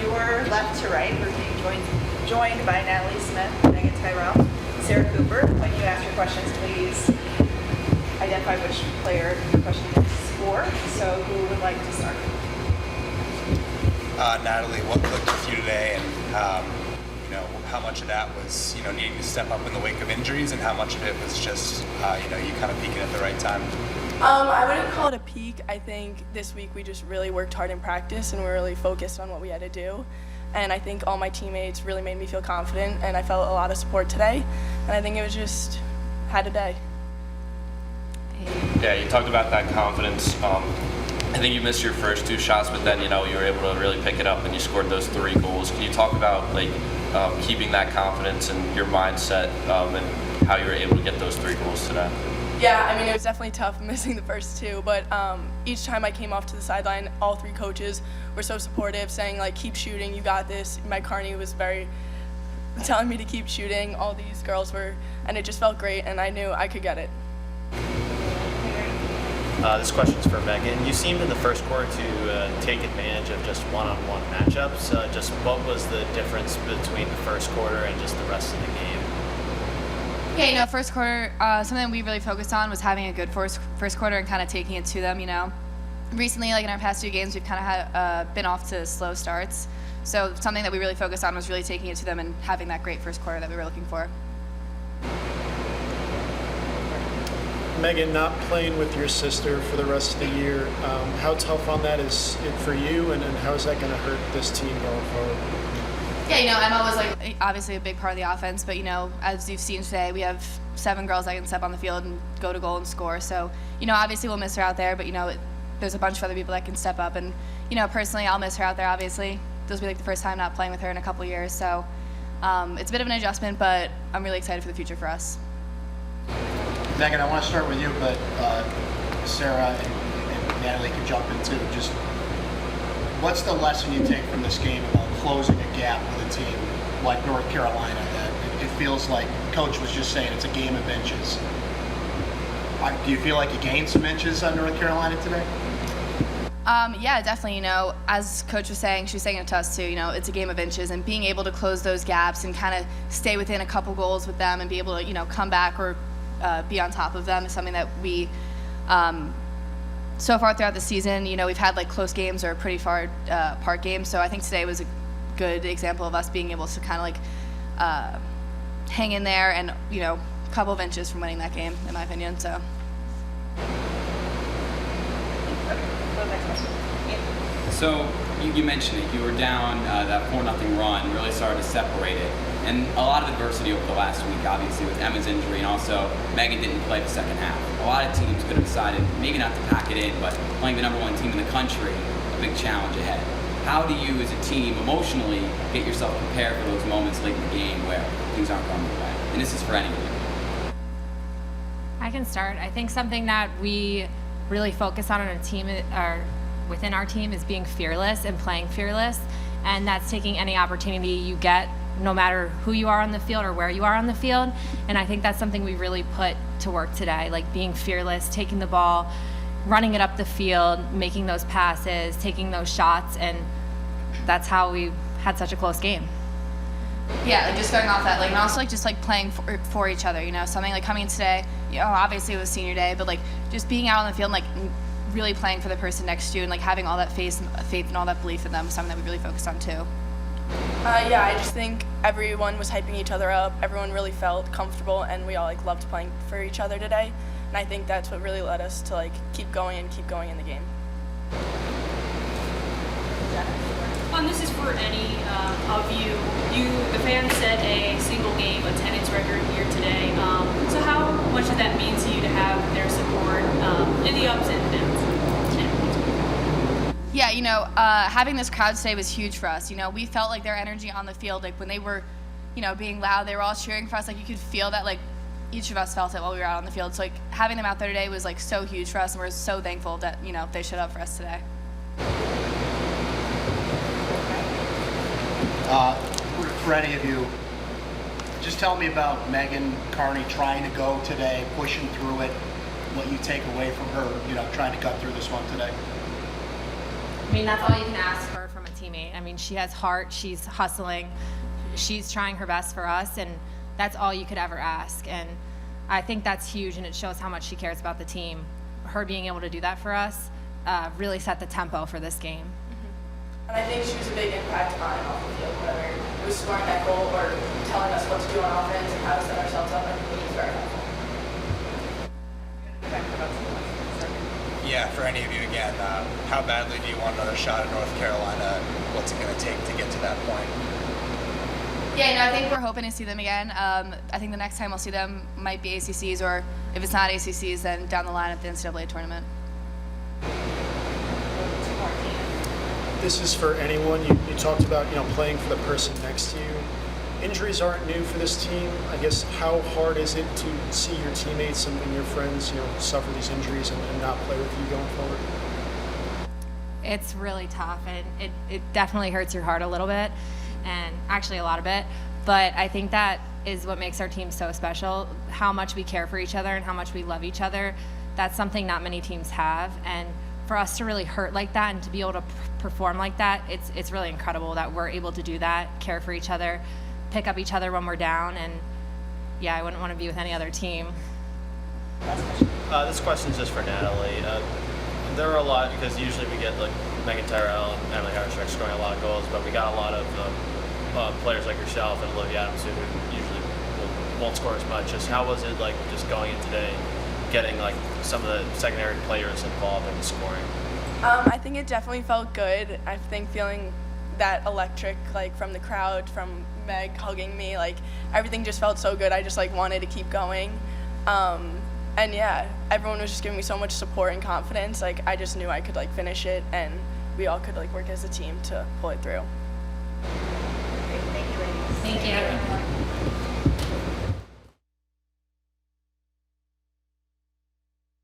you were left to right. We're being joined by Natalie Smith, Megan Tyrell, Sarah Cooper. When you ask your questions, please identify which player your question is for. So who would like to start? Natalie, what clicked with you today, and how much of that was needing to step up in the wake of injuries, and how much of it was just you kind of peaking at the right time? I wouldn't call it a peak. I think this week we just really worked hard in practice and we're really focused on what we had to do. And I think all my teammates really made me feel confident, and I felt a lot of support today. And I think it was just had a day. Yeah, you talked about that confidence. I think you missed your first two shots, but then you were able to really pick it up and you scored those 3 goals. Can you talk about keeping that confidence and your mindset and how you were able to get those 3 goals today? Yeah, I mean, it was definitely tough missing the first 2, but each time I came off to the sideline, all 3 coaches were so supportive, saying keep shooting, you got this. Mike Carney was very telling me to keep shooting. All these girls were, and it just felt great, and I knew I could get it. This question's for Megan. You seemed in the first quarter to take advantage of just one-on-one matchups. Just what was the difference between the first quarter and just the rest of the game? Yeah, first quarter, something we really focused on was having a good first quarter and kind of taking it to them, Recently, in our past 2 games, we've kind of had been off to slow starts. So something that we really focused on was really taking it to them and having that great first quarter that we were looking for. Megan, not playing with your sister for the rest of the year, how tough on that is it for you, and how is that going to hurt this team going forward? Yeah, Emma was obviously a big part of the offense, but as you've seen today, we have 7 girls that can step on the field and go to goal and score. So obviously we'll miss her out there, but there's a bunch of other people that can step up, and personally I'll miss her out there. Obviously, this will be the first time not playing with her in a couple years, so it's a bit of an adjustment, but I'm really excited for the future for us. Megan, I want to start with you, but Sarah and Natalie can jump in too. Just what's the lesson you take from this game about closing a gap with a team like North Carolina that it feels like Coach was just saying it's a game of inches? Do you feel like you gained some inches on North Carolina today? Yeah, definitely. As Coach was saying, she was saying it to us too, it's a game of inches, and being able to close those gaps and kind of stay within a couple goals with them and be able to, come back or be on top of them is something that we, so far throughout the season, we've had close games or pretty far apart games. So I think today was a good example of us being able to kind of hang in there and, a couple of inches from winning that game, in my opinion. So. So you mentioned it. You were down that 4-0 run, really started to separate it. And a lot of adversity over the last week, obviously, with Emma's injury, and also Megan didn't play the second half. A lot of teams could have decided maybe not to pack it in, but playing the #1 team in the country, a big challenge ahead. How do you, as a team, emotionally get yourself prepared for those moments late in the game where things aren't going your way? And this is for any of you. I can start. I think something that we really focus on a team, or within our team, is being fearless and playing fearless, and that's taking any opportunity you get, no matter who you are on the field or where you are on the field. And I think that's something we really put to work today, being fearless, taking the ball, running it up the field, making those passes, taking those shots, and that's how we had such a close game. Yeah, just going off that, and also just playing for each other, something coming in today, obviously it was senior day, but just being out on the field and really playing for the person next to you and having all that faith and all that belief in them is something that we really focused on too. Yeah, I just think everyone was hyping each other up. Everyone really felt comfortable, and we all loved playing for each other today. And I think that's what really led us to keep going in the game. This is for any of you. The fans set a single game attendance record here today. So how much does that mean to you to have their support in the ups and downs? Yeah, having this crowd today was huge for us. We felt their energy on the field, when they were, being loud, they were all cheering for us. You could feel that, each of us felt it while we were out on the field. So, having them out there today was, so huge for us, and we're so thankful that, they showed up for us today. For any of you, just tell me about Megan Carney trying to go today, pushing through it, what you take away from her, trying to cut through this one today. I mean, that's all you can ask for from a teammate. I mean, she has heart, she's hustling, she's trying her best for us, and that's all you could ever ask. And I think that's huge, and it shows how much she cares about the team. Her being able to do that for us really set the tempo for this game. And I think she was a big impact on and off the field, whether it was scoring that goal or telling us what to do on offense and how to set ourselves up. I think it was very helpful. Yeah, for any of you again, how badly do you want another shot at North Carolina? What's it going to take to get to that point? Yeah, no, I think we're hoping to see them again. I think the next time we'll see them might be ACCs, or if it's not ACCs, then down the line at the NCAA tournament. This is for anyone. You talked about playing for the person next to you. Injuries aren't new for this team. I guess how hard is it to see your teammates and your friends suffer these injuries and not play with you going forward? It's really tough, and it definitely hurts your heart a little bit, and actually a lot of it. But I think that is what makes our team so special, how much we care for each other and how much we love each other. That's something not many teams have, and for us to really hurt like that and to be able to perform like that, it's really incredible that we're able to do that, care for each other, pick up each other when we're down, and yeah, I wouldn't want to be with any other team. This question is just for Natalie. There are a lot, because usually we get like Megan Tyrell and Emily Harshreck scoring a lot of goals, but we got a lot of players like yourself and Olivia Adams who usually won't score as much. Just how was it like just going in today, getting like some of the secondary players involved in the scoring? I think it definitely felt good. I think feeling that electric, like from the crowd, from Meg hugging me, like everything just felt so good. I just like wanted to keep going. And yeah, everyone was just giving me so much support and confidence. Like I just knew I could like finish it, and we all could like work as a team to pull it through. Great, thank you, ladies. Thank you.